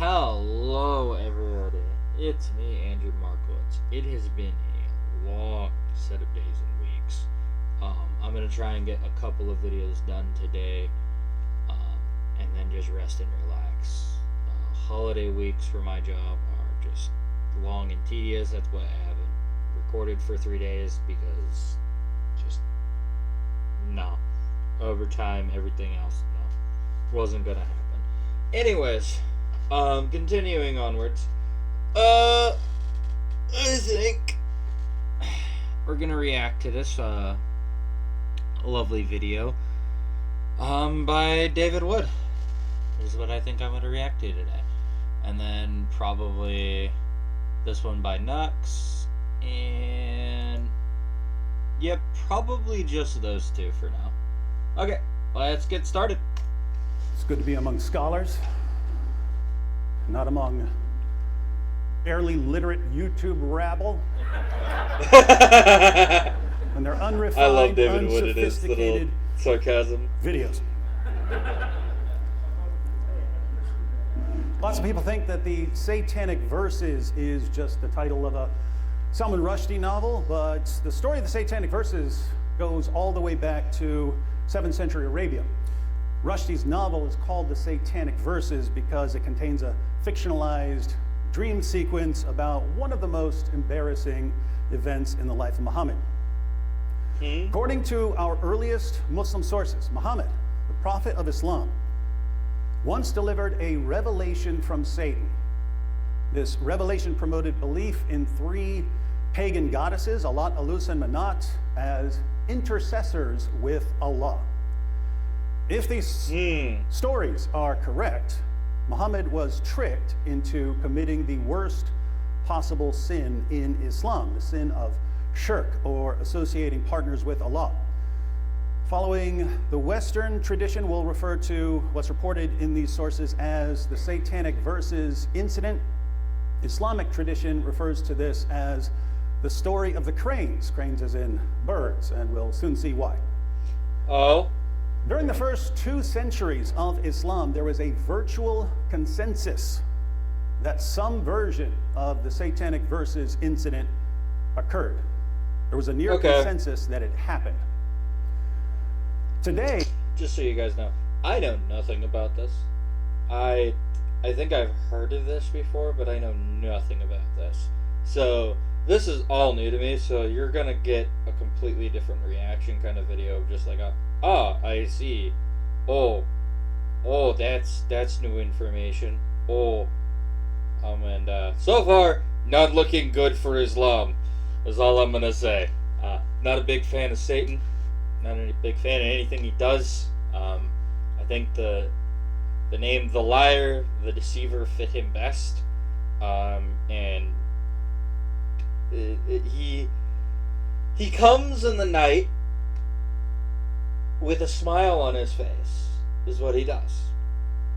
Hello, everybody. It's me, Andrew Markowitz. It has been a long set of days and weeks. I'm going to try and get a couple of videos done today, and then just rest and relax. Holiday weeks for my job are just long and tedious. That's why I haven't recorded for 3 days, because just, no. Overtime, everything else, no. Wasn't going to happen. Anyways, continuing onwards. I think we're gonna react to this lovely video by David Wood. This is what I think I'm gonna react to today. And then probably this one by Nux, and yep, probably just those two for now. Okay, let's get started. It's good to be among scholars, not among barely literate YouTube rabble. And they're unrefined, I love David Wood in his little unsophisticated sarcasm videos. Lots of people think that the Satanic Verses is just the title of a Salman Rushdie novel, but the story of the Satanic Verses goes all the way back to 7th century Arabia. Rushdie's novel is called The Satanic Verses because it contains a fictionalized dream sequence about one of the most embarrassing events in the life of Muhammad. According to our earliest Muslim sources, Muhammad, the prophet of Islam, once delivered a revelation from Satan. This revelation promoted belief in 3 pagan goddesses, Alat, Alus, and Manat, as intercessors with Allah. If these stories are correct, Muhammad was tricked into committing the worst possible sin in Islam, the sin of shirk, or associating partners with Allah. Following the Western tradition, we'll refer to what's reported in these sources as the Satanic Verses incident. Islamic tradition refers to this as the story of the cranes as in birds, and we'll soon see why. During the first 2 centuries of Islam, there was a virtual consensus that some version of the Satanic Verses incident occurred. There was a near consensus that it happened. Today, just so you guys know, I know nothing about this. I think I've heard of this before, but I know nothing about this. So this is all new to me, so you're gonna get a completely different reaction kind of video, just like I see. Oh, that's new information. And so far, not looking good for Islam, is all I'm gonna say. Not a big fan of Satan, not a big fan of anything he does. I think the name the liar, the deceiver fit him best. And he comes in the night with a smile on his face, is what he does.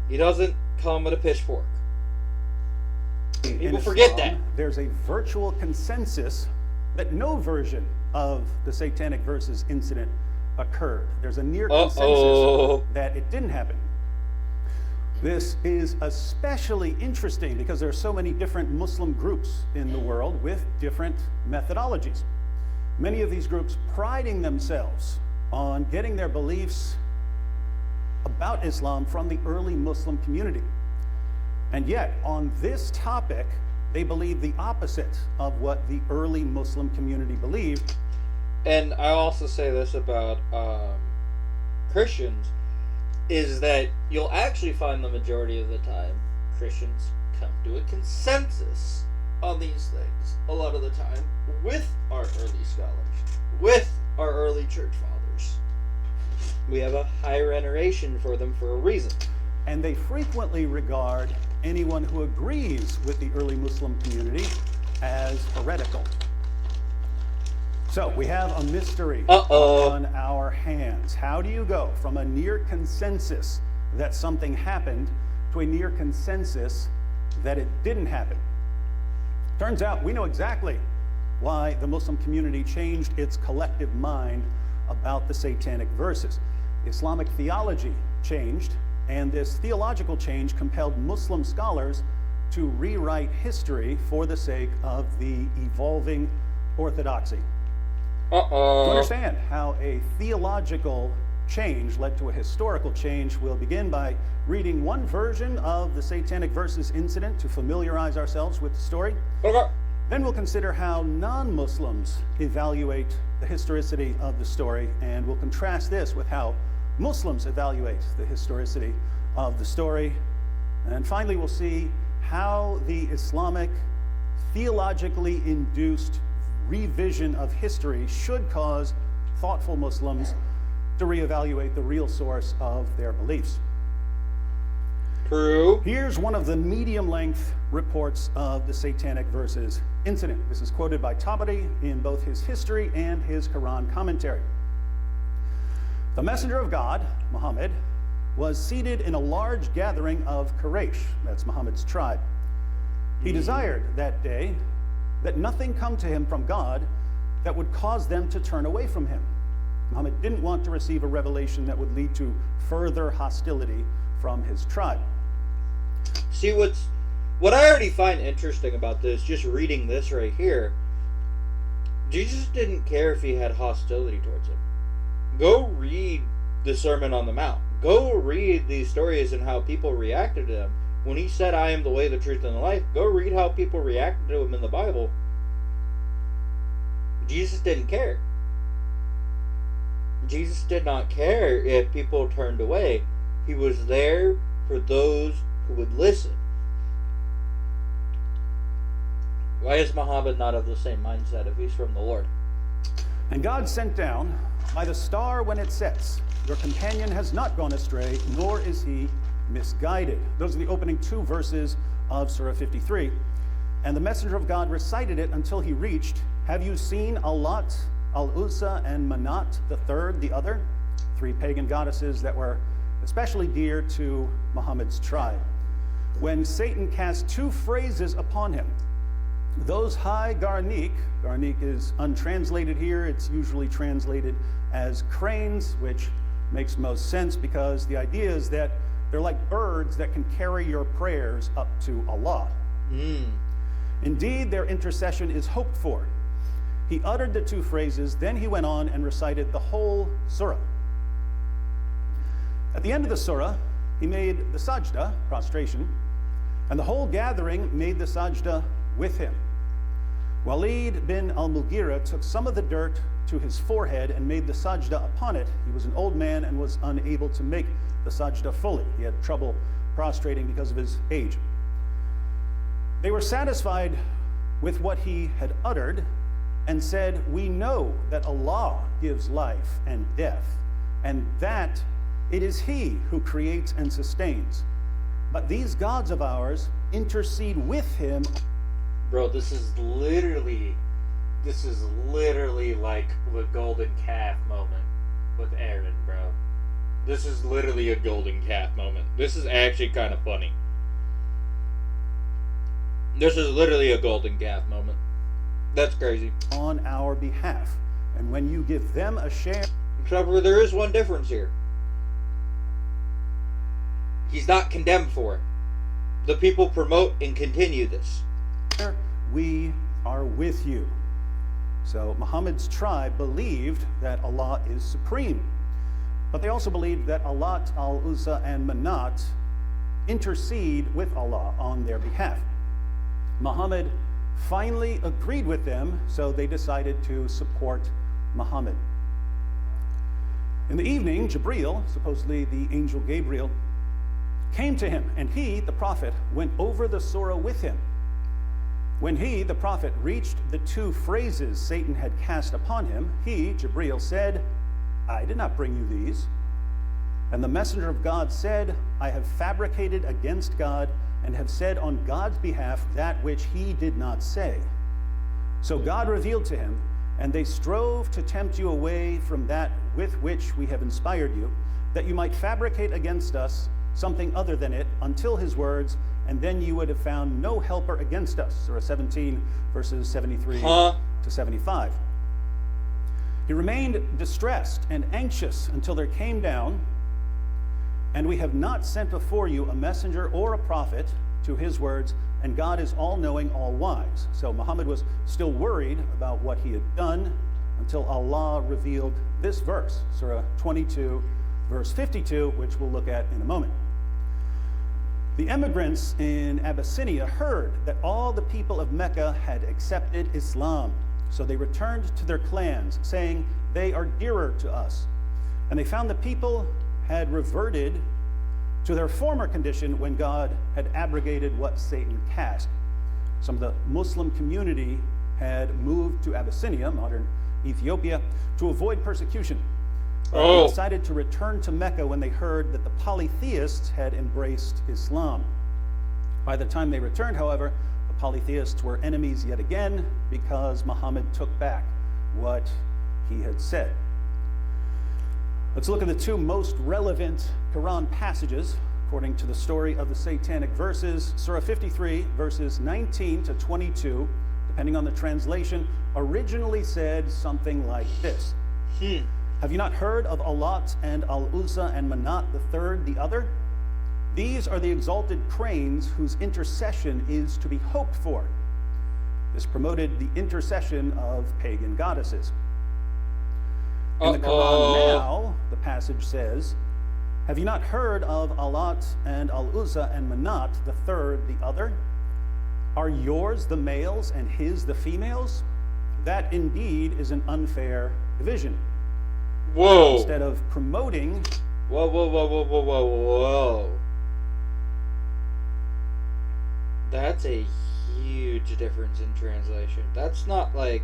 He doesn't come with a pitchfork. People forget that. There's a virtual consensus that no version of the Satanic Verses incident occurred. There's a near consensus that it didn't happen. This is especially interesting because there are so many different Muslim groups in the world with different methodologies. Many of these groups priding themselves on getting their beliefs about Islam from the early Muslim community. And yet, on this topic, they believe the opposite of what the early Muslim community believed. And I also say this about Christians, is that you'll actually find the majority of the time Christians come to a consensus on these things a lot of the time with our early scholars, with our early church fathers. We have a higher veneration for them for a reason. And they frequently regard anyone who agrees with the early Muslim community as heretical. So we have a mystery on our hands. How do you go from a near consensus that something happened to a near consensus that it didn't happen? Turns out we know exactly why the Muslim community changed its collective mind about the Satanic Verses. Islamic theology changed, and this theological change compelled Muslim scholars to rewrite history for the sake of the evolving orthodoxy. To understand how a theological change led to a historical change, we'll begin by reading one version of the Satanic Verses incident to familiarize ourselves with the story. Then we'll consider how non-Muslims evaluate the historicity of the story, and we'll contrast this with how Muslims evaluate the historicity of the story. And finally, we'll see how the Islamic theologically induced revision of history should cause thoughtful Muslims to reevaluate the real source of their beliefs. True. Here's one of the medium-length reports of the Satanic Verses incident. This is quoted by Tabari in both his history and his Quran commentary. The messenger of God, Muhammad, was seated in a large gathering of Quraysh, that's Muhammad's tribe. He desired that day that nothing come to him from God that would cause them to turn away from him. Muhammad didn't want to receive a revelation that would lead to further hostility from his tribe. See, what I already find interesting about this, just reading this right here, Jesus didn't care if he had hostility towards him. Go read the Sermon on the Mount. Go read these stories and how people reacted to him. When he said, I am the way, the truth, and the life, go read how people reacted to him in the Bible. Jesus didn't care. Jesus did not care if people turned away. He was there for those who would listen. Why is Muhammad not of the same mindset if he's from the Lord? And God sent down by the star when it sets. Your companion has not gone astray, nor is he misguided. Those are the opening two verses of Surah 53. And the messenger of God recited it until he reached, have you seen Allat, Al-Uzza, and Manat, the third, the other? Three pagan goddesses that were especially dear to Muhammad's tribe. When Satan cast two phrases upon him, those high Garnik is untranslated here, it's usually translated as cranes, which makes most sense because the idea is that they're like birds that can carry your prayers up to Allah. Indeed, their intercession is hoped for. He uttered the two phrases, then he went on and recited the whole surah. At the end of the surah, he made the sajda, prostration, and the whole gathering made the sajda with him. Walid bin al-Mughira took some of the dirt to his forehead and made the sajda upon it. He was an old man and was unable to make the sajda fully. He had trouble prostrating because of his age. They were satisfied with what he had uttered and said, we know that Allah gives life and death, and that it is He who creates and sustains. But these gods of ours intercede with him. Bro, this is literally like the golden calf moment with Aaron, bro. This is literally a golden calf moment. This is actually kind of funny. This is literally a golden calf moment. That's crazy. On our behalf. And when you give them a share... Except for there is one difference here. He's not condemned for it. The people promote and continue this. We are with you. So Muhammad's tribe believed that Allah is supreme. But they also believed that Allat, Al-Uzza, and Manat intercede with Allah on their behalf. Muhammad finally agreed with them, so they decided to support Muhammad. In the evening, Jibreel, supposedly the angel Gabriel, came to him, and he, the prophet, went over the surah with him. When he, the prophet, reached the two phrases Satan had cast upon him, he, Jibreel, said, I did not bring you these. And the messenger of God said, I have fabricated against God and have said on God's behalf that which he did not say. So God revealed to him, and they strove to tempt you away from that with which we have inspired you, that you might fabricate against us something other than it, until his words, and then you would have found no helper against us. Surah 17, verses 73 to 75. He remained distressed and anxious until there came down And we have not sent before you a messenger or a prophet to his words, and God is all-knowing, all-wise. So Muhammad was still worried about what he had done until Allah revealed this verse, Surah 22, verse 52, which we'll look at in a moment. The immigrants in Abyssinia heard that all the people of Mecca had accepted Islam. So they returned to their clans, saying, "They are dearer to us." And they found the people had reverted to their former condition when God had abrogated what Satan cast. Some of the Muslim community had moved to Abyssinia, modern Ethiopia, to avoid persecution. They decided to return to Mecca when they heard that the polytheists had embraced Islam. By the time they returned, however, the polytheists were enemies yet again because Muhammad took back what he had said. Let's look at the two most relevant Quran passages according to the story of the Satanic verses. Surah 53, verses 19 to 22, depending on the translation, originally said something like this. Have you not heard of Alat and Al-Uzza and Manat, the third, the other? These are the exalted cranes whose intercession is to be hoped for. This promoted the intercession of pagan goddesses. In the Quran now, the passage says, have you not heard of Alat and Al-Uzza and Manat, the third, the other? Are yours the males and his the females? That indeed is an unfair division. Whoa. Instead of promoting... Whoa. That's a huge difference in translation. That's not like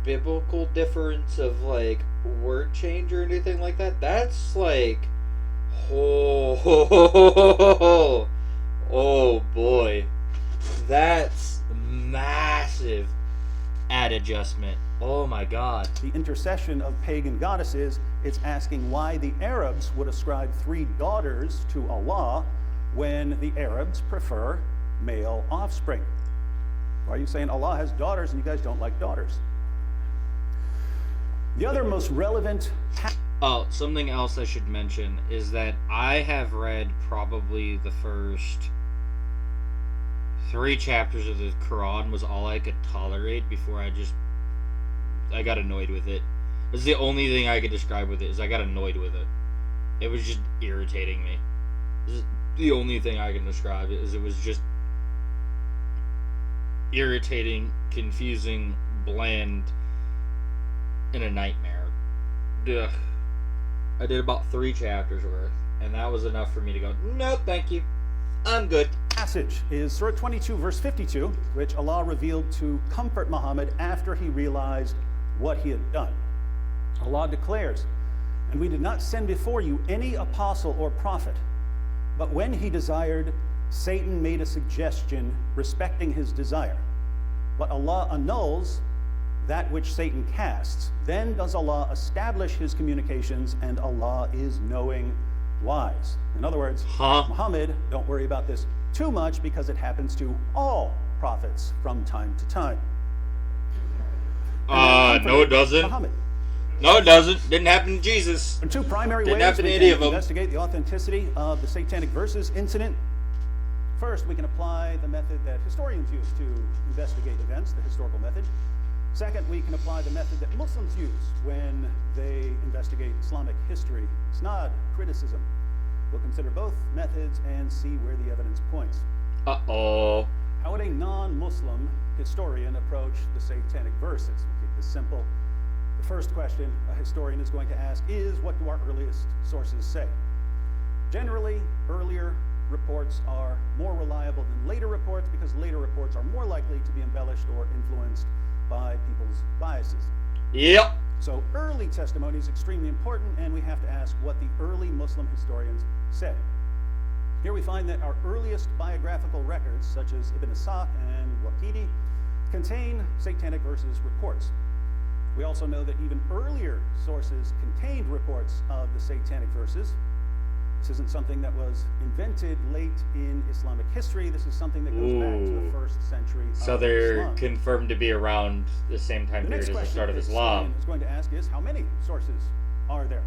biblical difference of like word change or anything like that. That's like oh boy. That's massive ad adjustment. Oh my God. The intercession of pagan goddesses, it's asking why the Arabs would ascribe 3 daughters to Allah when the Arabs prefer male offspring. Why are you saying Allah has daughters and you guys don't like daughters? The other most relevant... something else I should mention is that I have read probably the first 3 chapters of the Quran was all I could tolerate before I got annoyed with it. This is the only thing I could describe with it, is I got annoyed with it. It was just irritating me. This is the only thing I can describe it, is it was just irritating, confusing, bland, and a nightmare. Ugh. I did about 3 chapters worth, and that was enough for me to go, no, thank you. I'm good. Passage is Surah 22, verse 52, which Allah revealed to comfort Muhammad after he realized what he had done. Allah declares, and we did not send before you any apostle or prophet, but when he desired, Satan made a suggestion respecting his desire. But Allah annuls that which Satan casts. Then does Allah establish his communications, and Allah is knowing, wise. In other words, Muhammad, don't worry about this too much because it happens to all prophets from time to time. No, it doesn't. Muhammad. No, it doesn't. Didn't happen to Jesus. There are 2 primary Didn't ways happen to we any can of them. investigate the authenticity of the Satanic verses incident. First, we can apply the method that historians use to investigate events, the historical method. Second, we can apply the method that Muslims use when they investigate Islamic history, isnad, criticism. We'll consider both methods and see where the evidence points. Uh-oh. How would a non-Muslim historian approach the Satanic verses? We'll keep this simple. The first question a historian is going to ask is, what do our earliest sources say? Generally, earlier reports are more reliable than later reports because later reports are more likely to be embellished or influenced by people's biases. Yep. So early testimony is extremely important, and we have to ask what the early Muslim historians said. Here we find that our earliest biographical records, such as Ibn Ishaq and Waqidi, contain Satanic verses reports. We also know that even earlier sources contained reports of the Satanic verses. This isn't something that was invented late in Islamic history. This is something that goes back to the 1st century So of they're Islam. confirmed to be around the same time period as the start of Islam. The next question is going to ask is, how many sources are there?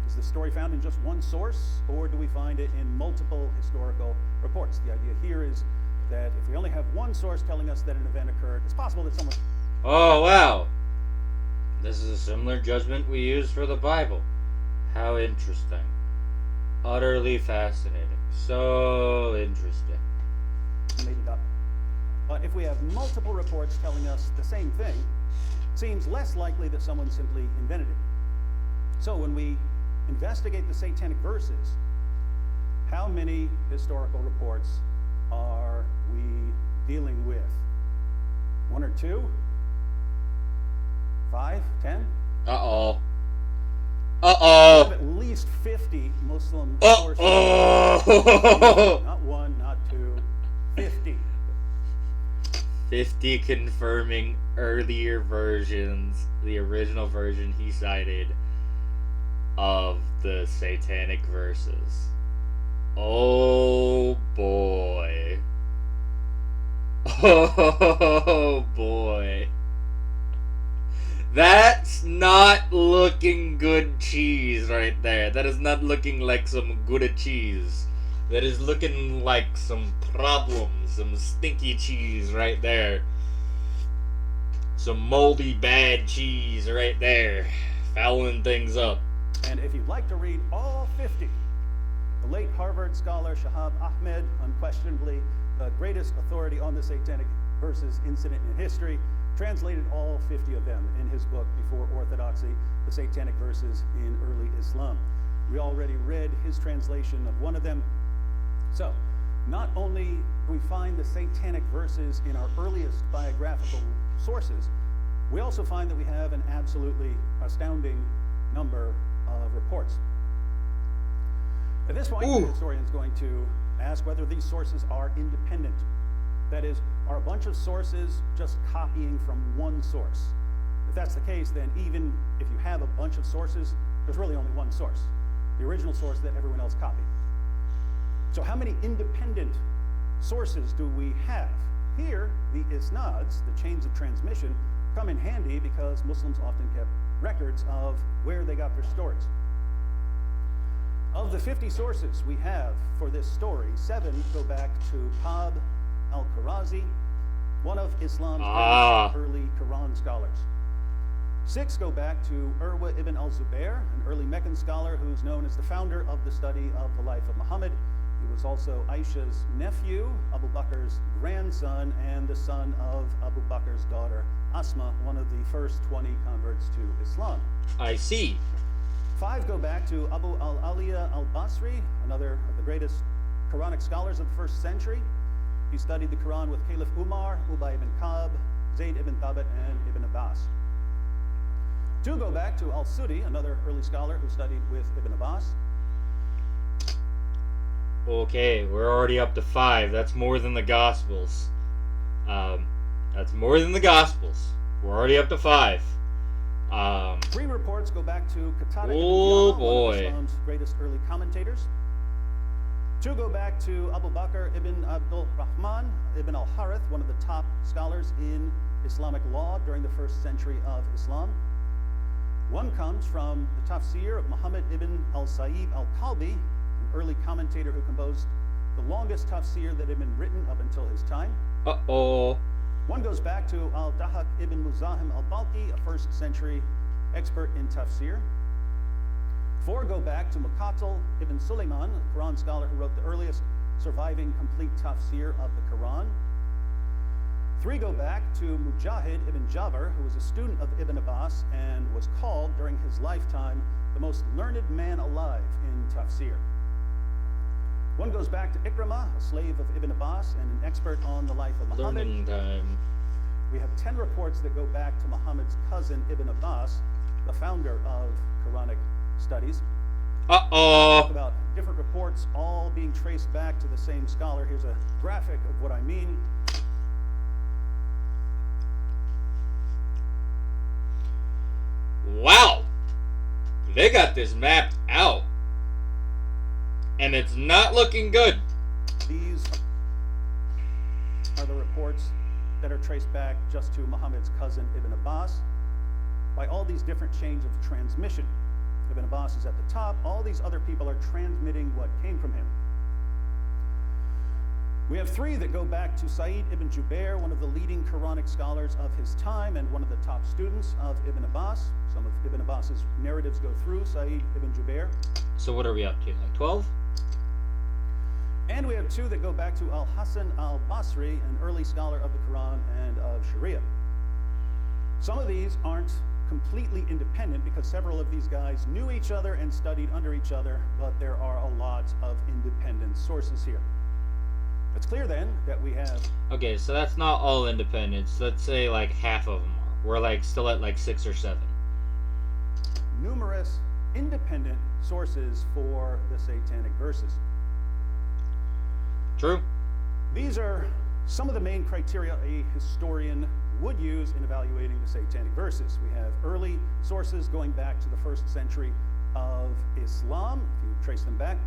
Is the story found in just one source, or do we find it in multiple historical reports? The idea here is that if we only have one source telling us that an event occurred, it's possible that someone... Oh, wow. This is a similar judgment we use for the Bible. How interesting. Utterly fascinating. So interesting. made it up. But if we have multiple reports telling us the same thing, it seems less likely that someone simply invented it. So when we investigate the Satanic verses, how many historical reports are we dealing with? 1 or 2? 5? 10? Uh-oh. We Uh-oh. have at least 50 Muslim sources. Uh-oh. Not 1, not 2, 50. 50 confirming earlier versions, the original version he cited of the Satanic verses. Oh boy. Oh boy. That's not looking good cheese right there. That is not looking like some good cheese. That is looking like some problems, some stinky cheese right there. Some moldy bad cheese right there. Fouling things up. And if you'd like to read all 50, the late Harvard scholar Shahab Ahmed, unquestionably the greatest authority on the Satanic verses incident in history, translated all 50 of them in his book, Before Orthodoxy, the Satanic Verses in Early Islam. We already read his translation of one of them. So, not only do we find the Satanic verses in our earliest biographical sources, we also find that we have an absolutely astounding number of reports. At this point, the historian is going to ask whether these sources are independent. That is, are a bunch of sources just copying from one source? If that's the case, then even if you have a bunch of sources, there's really only one source, the original source that everyone else copied. So how many independent sources do we have? Here, the isnads, the chains of transmission, come in handy because Muslims often kept records of where they got their stories. Of the 50 sources we have for this story, 7 go back to Qab al-Qurazi, one of Islam's greatest early Quran scholars. 6 go back to Urwa ibn al-Zubair, an early Meccan scholar who's known as the founder of the study of the life of Muhammad. He was also Aisha's nephew, Abu Bakr's grandson, and the son of Abu Bakr's daughter, Asma, one of the first 20 converts to Islam. I see. 5 go back to Abu al-Aliya al-Basri, another of the greatest Quranic scholars of the first century. He studied the Quran with Caliph Umar, Ubay ibn Ka'b, Zayd ibn Thabit, and Ibn Abbas. 2 go back to al-Sudi, another early scholar who studied with Ibn Abbas. Okay, we're already up to 5. That's more than the Gospels. That's more than the Gospels. We're already up to 5. 3 reports go back to Qatada oh ibn Diama, one of boy. Islam's greatest early commentators. 2 go back to Abu Bakr ibn Abdul Rahman ibn al-Harith, one of the top scholars in Islamic law during the first century of Islam. 1 comes from the tafsir of Muhammad ibn al-Sa'ib al-Kalbi, an early commentator who composed the longest tafsir that had been written up until his time. Uh-oh. 1 goes back to al-Dahak ibn Muzahim al-Balqi, a first century expert in tafsir. 4 go back to Muqatil ibn Sulaiman, a Quran scholar who wrote the earliest surviving complete tafsir of the Quran. 3 go back to Mujahid ibn Jabr, who was a student of Ibn Abbas and was called during his lifetime the most learned man alive in tafsir. 1 goes back to Ikrimah, a slave of Ibn Abbas and an expert on the life of Muhammad. Learning time. We have 10 reports that go back to Muhammad's cousin Ibn Abbas, the founder of Quranic studies. Uh-oh. Talk about different reports all being traced back to the same scholar. Here's a graphic of what I mean. Wow. They got this mapped out. And it's not looking good. These are the reports that are traced back just to Muhammad's cousin Ibn Abbas by all these different chains of transmission. Ibn Abbas is at the top. All these other people are transmitting what came from him. We have three that go back to Sa'id ibn Jubair, one of the leading Quranic scholars of his time and one of the top students of Ibn Abbas. Some of Ibn Abbas's narratives go through Sa'id ibn Jubair. So what are we up to, like 12? And we have two that go back to Al-Hasan al-Basri, an early scholar of the Quran and of Sharia. Some of these aren't completely independent because several of these guys knew each other and studied under each other, but there are a lot of independent sources here. It's clear then that we have... Okay, so that's not all independents. Let's say like half of them are. We're like still at like 6 or 7. Numerous independent sources for the Satanic verses. True. These are some of the main criteria a historian would use in evaluating the Satanic verses. We have early sources going back to the 1st century of Islam, if you trace them back.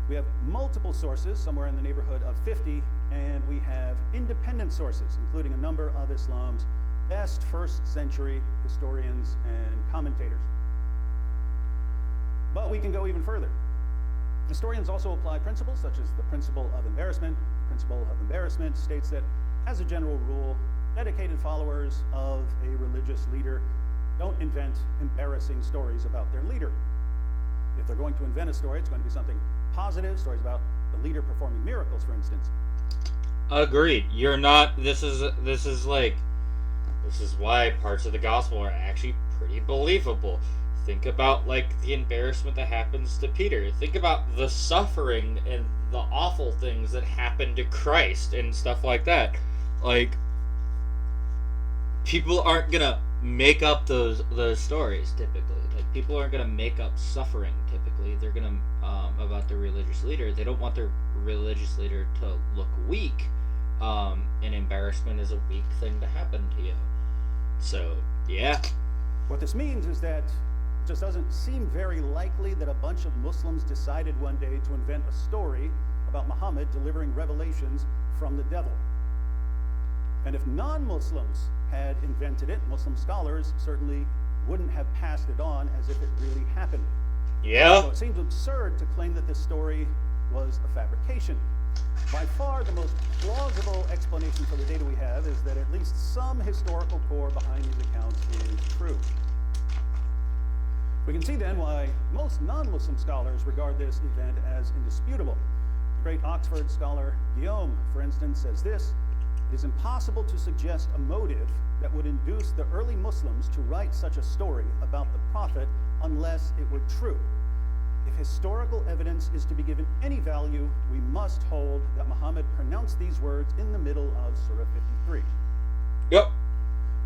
We have multiple sources, somewhere in the neighborhood of 50, and we have independent sources, including a number of Islam's best 1st century historians and commentators. But we can go even further. Historians also apply principles such as the principle of embarrassment. The principle of embarrassment states that, as a general rule, dedicated followers of a religious leader don't invent embarrassing stories about their leader. If they're going to invent a story, it's going to be something positive, stories about the leader performing miracles, for instance. Agreed. You're not. This is why parts of the gospel are actually pretty believable. Think about like the embarrassment that happens to Peter. Think about the suffering and the awful things that happen to Christ and stuff like that. Like, people aren't gonna make up those stories typically. Like, people aren't gonna make up suffering typically. They're gonna about their religious leader. They don't want their religious leader to look weak. And embarrassment is a weak thing to happen to you. So yeah. What this means is that it just doesn't seem very likely that a bunch of Muslims decided one day to invent a story about Muhammad delivering revelations from the devil. And if non-Muslims had invented it, Muslim scholars certainly wouldn't have passed it on as if it really happened. Yeah. So it seems absurd to claim that this story was a fabrication. By far the most plausible explanation for the data we have is that at least some historical core behind these accounts is true. We can see then why most non-Muslim scholars regard this event as indisputable. The great Oxford scholar Guillaume, for instance, says this: "It is impossible to suggest a motive that would induce the early Muslims to write such a story about the Prophet unless it were true. If historical evidence is to be given any value, we must hold that Muhammad pronounced these words in the middle of Surah 53. Yep.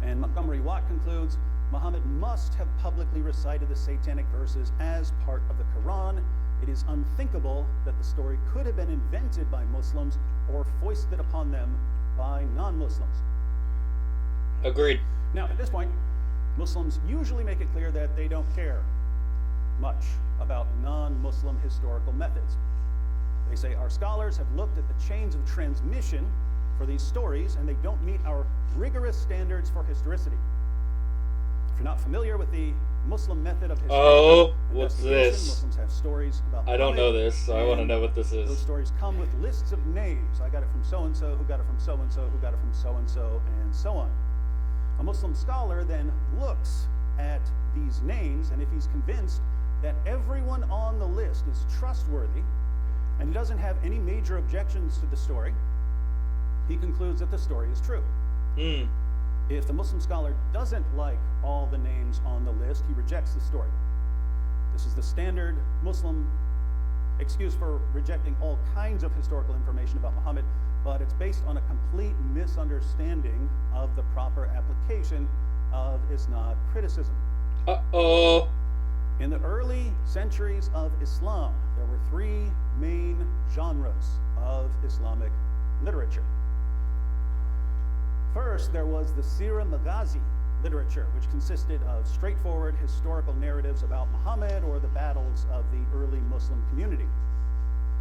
And Montgomery Watt concludes, Muhammad must have publicly recited the Satanic verses as part of the Quran. It is unthinkable that the story could have been invented by Muslims or foisted upon them by non-Muslims. Agreed. Now, at this point, Muslims usually make it clear that they don't care much about non-Muslim historical methods. They say our scholars have looked at the chains of transmission for these stories and they don't meet our rigorous standards for historicity. If you're not familiar with the Muslim method of Oh, what's this? Muslims have stories about I don't know this, so I want to know what this is. Those stories come with lists of names. I got it from so-and-so, who got it from so-and-so, who got it from so-and-so, and so on. A Muslim scholar then looks at these names, and if he's convinced that everyone on the list is trustworthy, and he doesn't have any major objections to the story, he concludes that the story is true. If the Muslim scholar doesn't like all the names on the list, he rejects the story. This is the standard Muslim excuse for rejecting all kinds of historical information about Muhammad, but it's based on a complete misunderstanding of the proper application of Isnad criticism. Uh-oh. In the early centuries of Islam, there were three main genres of Islamic literature. First, there was the Sirah Maghazi literature, which consisted of straightforward historical narratives about Muhammad or the battles of the early Muslim community.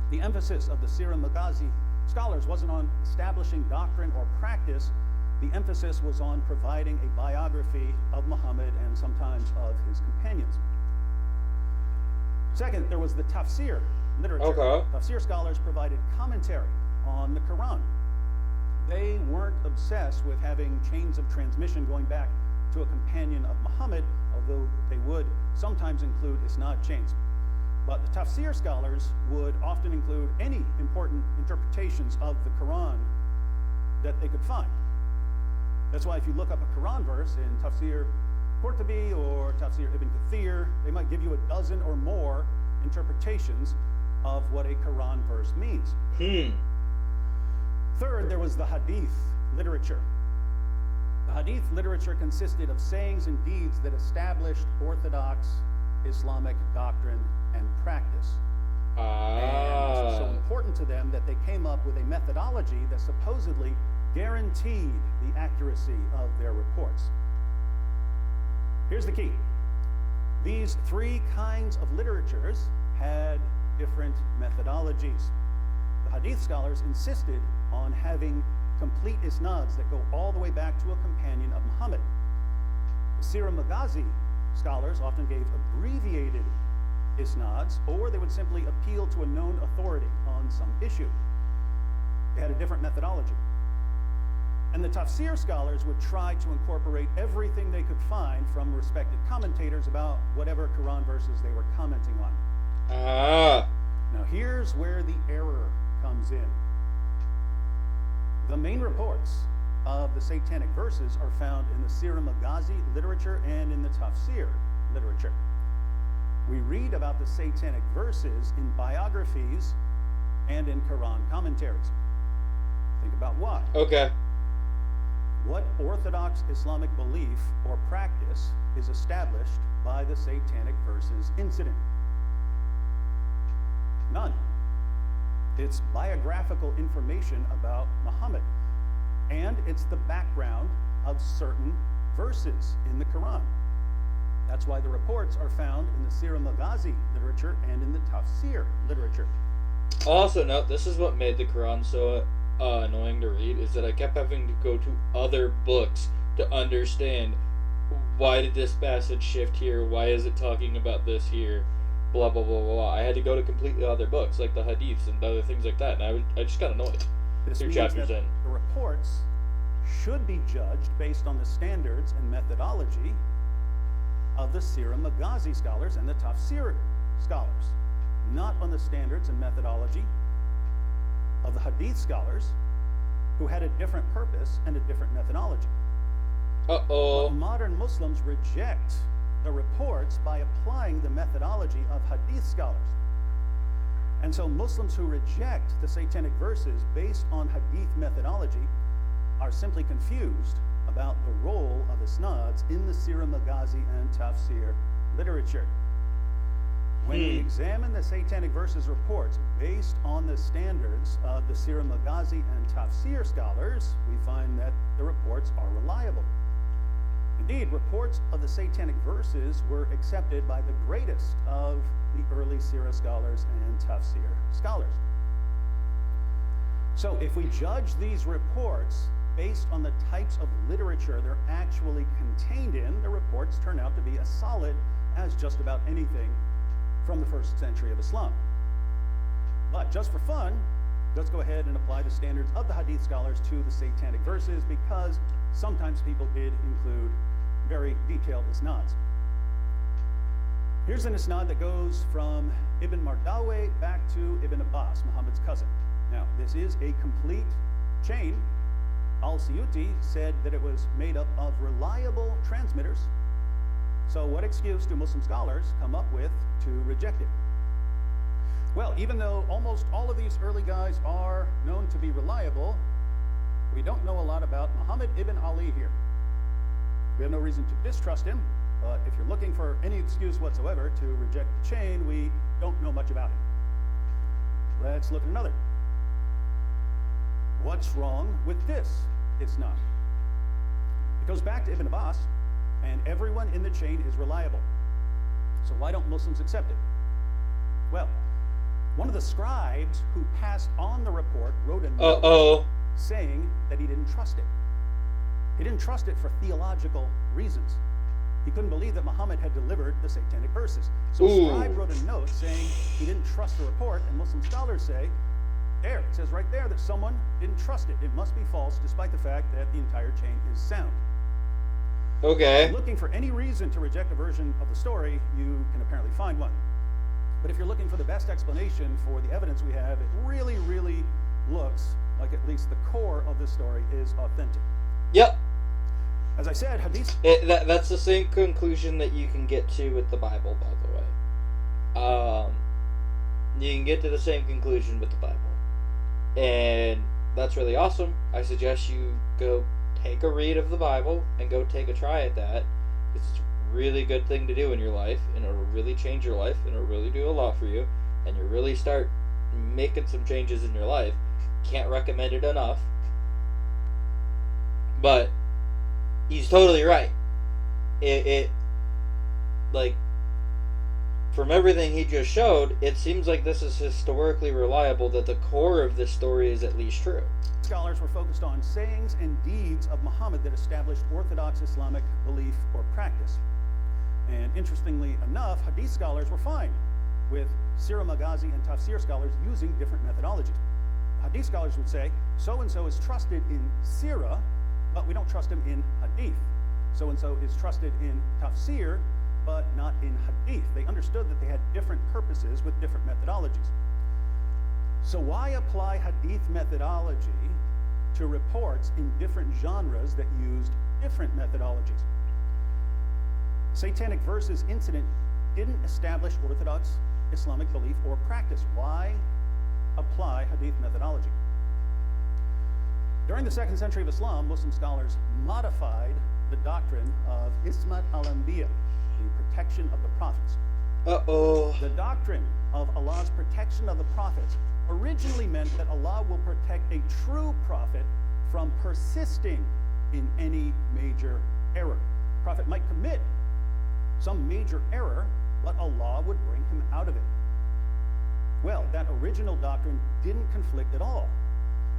The emphasis of the Sirah Maghazi scholars wasn't on establishing doctrine or practice. The emphasis was on providing a biography of Muhammad and sometimes of his companions. Second, there was the tafsir literature. Okay. Tafsir scholars provided commentary on the Quran. They weren't obsessed with having chains of transmission going back to a companion of Muhammad, although they would sometimes include isnad chains. But the tafsir scholars would often include any important interpretations of the Quran that they could find. That's why if you look up a Quran verse in Tafsir Qurtubi or Tafsir Ibn Kathir, they might give you a dozen or more interpretations of what a Quran verse means. Third, there was the hadith literature. The hadith literature consisted of sayings and deeds that established orthodox Islamic doctrine and practice. And this was so important to them that they came up with a methodology that supposedly guaranteed the accuracy of their reports. Here's the key. These three kinds of literatures had different methodologies. The hadith scholars insisted on having complete isnads that go all the way back to a companion of Muhammad. The Sirah Maghazi scholars often gave abbreviated isnads, or they would simply appeal to a known authority on some issue. They had a different methodology. And the tafsir scholars would try to incorporate everything they could find from respected commentators about whatever Quran verses they were commenting on. Now here's where the error comes in. The main reports of the satanic verses are found in the Sirah Maghazi literature and in the tafsir literature. We read about the satanic verses in biographies and in Quran commentaries. Think about why. Okay. What orthodox Islamic belief or practice is established by the satanic verses incident? None. It's biographical information about Muhammad, and it's the background of certain verses in the Quran. That's why the reports are found in the Sirah Maghazi literature and in the tafsir literature. Also, note, this is what made the Quran so annoying to read, is that I kept having to go to other books to understand why did this passage shift here, why is it talking about this here, blah blah blah blah. I had to go to completely other books like the hadiths and other things like that, and I just got annoyed. This means chapters that in. the reports should be judged based on the standards and methodology of the Sirah Maghazi scholars and the tafsir scholars, not on the standards and methodology of the hadith scholars, who had a different purpose and a different methodology. But modern Muslims reject the reports by applying the methodology of hadith scholars. And so Muslims who reject the satanic verses based on hadith methodology are simply confused about the role of isnads in the Sirah Maghazi and tafsir literature. When we examine the satanic verses reports based on the standards of the Sirah Maghazi and tafsir scholars, we find that the reports are reliable. Indeed, reports of the satanic verses were accepted by the greatest of the early Sirah scholars and tafsir scholars. So if we judge these reports based on the types of literature they're actually contained in, the reports turn out to be as solid as just about anything from the 1st century of Islam. But just for fun, let's go ahead and apply the standards of the hadith scholars to the satanic verses, because sometimes people did include very detailed isnads. Here's an isnad that goes from Ibn Mardaweh back to Ibn Abbas, Muhammad's cousin. Now, this is a complete chain. Al-Suyuti said that it was made up of reliable transmitters. So what excuse do Muslim scholars come up with to reject it? Well, even though almost all of these early guys are known to be reliable, we don't know a lot about Muhammad ibn Ali here. We have no reason to distrust him, but if you're looking for any excuse whatsoever to reject the chain, we don't know much about him. Let's look at another. What's wrong with this? It's not. It goes back to Ibn Abbas, and everyone in the chain is reliable. So why don't Muslims accept it? Well, one of the scribes who passed on the report wrote a note saying that he didn't trust it. He didn't trust it for theological reasons. He couldn't believe that Muhammad had delivered the satanic verses. So a scribe wrote a note saying he didn't trust the report, and Muslim scholars say, there, it says right there that someone didn't trust it. It must be false, despite the fact that the entire chain is sound. Okay. Looking for any reason to reject a version of the story, you can apparently find one. But if you're looking for the best explanation for the evidence we have, it really, really looks like at least the core of this story is authentic. Yep. As I said, hadith... That's the same conclusion that you can get to with the Bible, by the way. You can get to the same conclusion with the Bible. And that's really awesome. I suggest you go take a read of the Bible and go take a try at that. It's a really good thing to do in your life, and it'll really change your life, and it'll really do a lot for you, and you really start making some changes in your life. Can't recommend it enough. But he's totally right. It like, from everything he just showed, it seems like this is historically reliable, that the core of this story is at least true. Scholars were focused on sayings and deeds of Muhammad that established Orthodox Islamic belief or practice. And interestingly enough, hadith scholars were fine with Sirah Maghazi and Tafsir scholars using different methodologies. Hadith scholars would say, so-and-so is trusted in Sirah, but we don't trust him in hadith. So-and-so is trusted in Tafsir, but not in hadith. They understood that they had different purposes with different methodologies. So why apply hadith methodology to reports in different genres that used different methodologies? Satanic verses incident didn't establish Orthodox Islamic belief or practice. Why apply hadith methodology? During the 2nd century of Islam, Muslim scholars modified the doctrine of Ismat al-Anbiya, the protection of the prophets. The doctrine of Allah's protection of the prophets originally meant that Allah will protect a true prophet from persisting in any major error. The prophet might commit some major error, but Allah would bring him out of it. Well, that original doctrine didn't conflict at all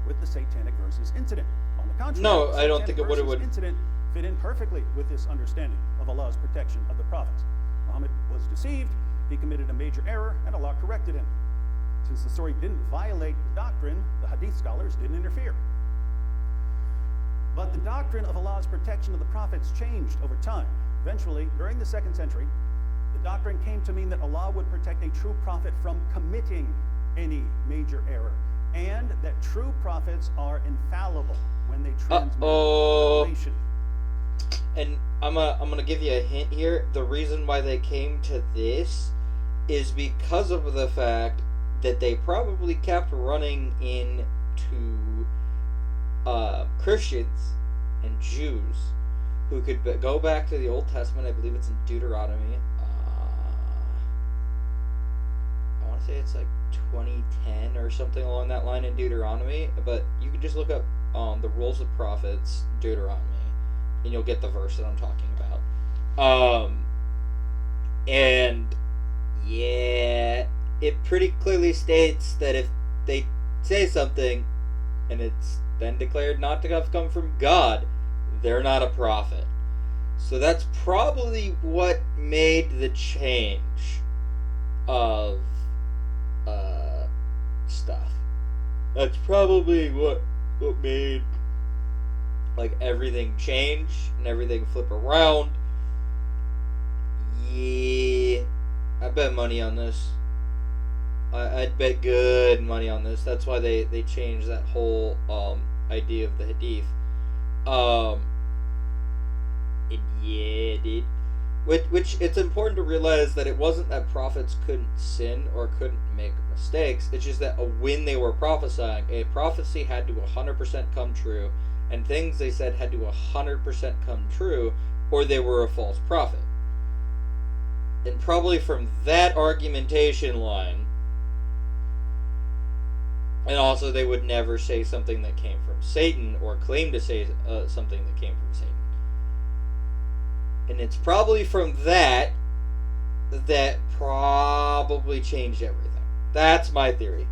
with the Satanic verses incident. On the contrary, no, the I don't think it would. Satanic verses incident fit in perfectly with this understanding of Allah's protection of the prophets. Muhammad was deceived, he committed a major error, and Allah corrected him. Since the story didn't violate the doctrine, the hadith scholars didn't interfere. But the doctrine of Allah's protection of the prophets changed over time. Eventually, during the 2nd century, the doctrine came to mean that Allah would protect a true prophet from committing any major error, and that true prophets are infallible when they transmit revelation. And I'm gonna give you a hint here. The reason why they came to this is because of the fact that they probably kept running into Christians and Jews who could go back to the Old Testament. I believe it's in Deuteronomy. I want to say it's like 2010 or something along that line in Deuteronomy. But you can just look up the rules of prophets, Deuteronomy, and you'll get the verse that I'm talking about. And yeah, it pretty clearly states that if they say something and it's then declared not to have come from God, they're not a prophet. So that's probably what made the change of stuff. That's probably what made like everything change and everything flip around. Yeah, I bet money on this. I'd bet good money on this. That's why they changed that whole idea of the hadith. Yeah, dude. Which it's important to realize that it wasn't that prophets couldn't sin or couldn't make mistakes. It's just that when they were prophesying, a prophecy had to 100% come true, and things they said had to 100% come true, or they were a false prophet. And probably from that argumentation line, and also they would never say something that came from Satan or claim to say something that came from Satan. And it's probably from that probably changed everything. That's my theory.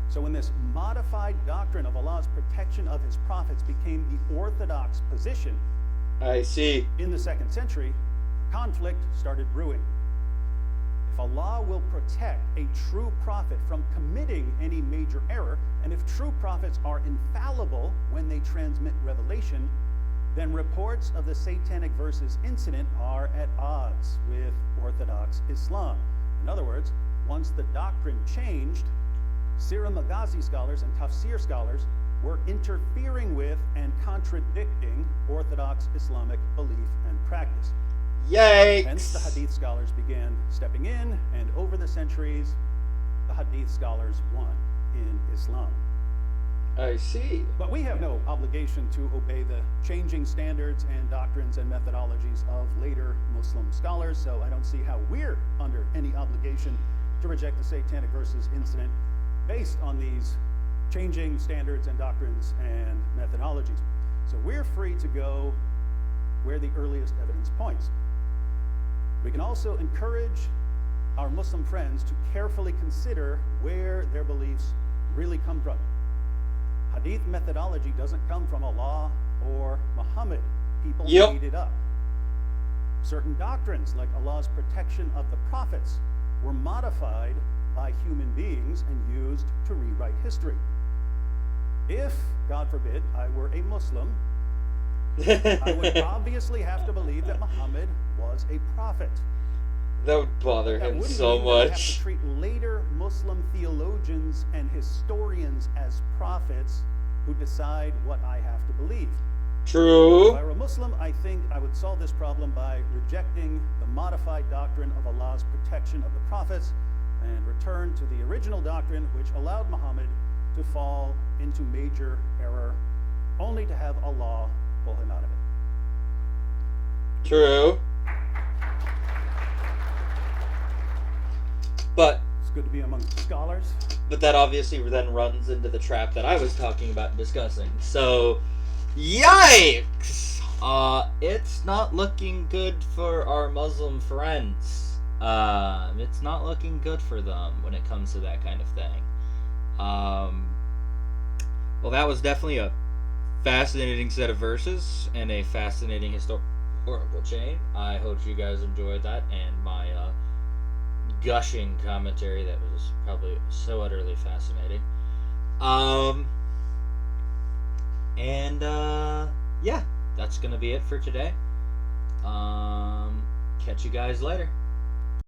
So when this modified doctrine of Allah's protection of his prophets became the orthodox position, I see. in the 2nd century, a conflict started brewing. If Allah will protect a true prophet from committing any major error, and if true prophets are infallible when they transmit revelation, then reports of the Satanic Verses incident are at odds with Orthodox Islam. In other words, once the doctrine changed, Sirah Maghazi scholars and Tafsir scholars were interfering with and contradicting Orthodox Islamic belief and practice. Yikes! Hence, the Hadith scholars began stepping in, and over the centuries, the Hadith scholars won in Islam. I see. But we have no obligation to obey the changing standards and doctrines and methodologies of later Muslim scholars, so I don't see how we're under any obligation to reject the Satanic Verses incident based on these changing standards and doctrines and methodologies. So we're free to go where the earliest evidence points. We can also encourage our Muslim friends to carefully consider where their beliefs really come from. Hadith methodology doesn't come from Allah or Muhammad. People made it up. Certain doctrines, like Allah's protection of the prophets, were modified by human beings and used to rewrite history. If, God forbid, I were a Muslim, I would obviously have to believe that Muhammad was a prophet. That would bother him so much. I have to much. treat later Muslim theologians and historians as prophets who decide what I have to believe. True. If I were a Muslim, I think I would solve this problem by rejecting the modified doctrine of Allah's protection of the prophets and return to the original doctrine which allowed Muhammad to fall into major error, only to have Allah pull him out of it. True. But It's good to be among scholars. that obviously then runs into the trap that I was talking about and discussing. So, yikes! It's not looking good for our Muslim friends. It's not looking good for them when it comes to that kind of thing. Well, that was definitely a fascinating set of verses and a fascinating historical chain. I hope you guys enjoyed that and my gushing commentary that was probably so utterly fascinating. Yeah, that's gonna be it for today. Catch you guys later.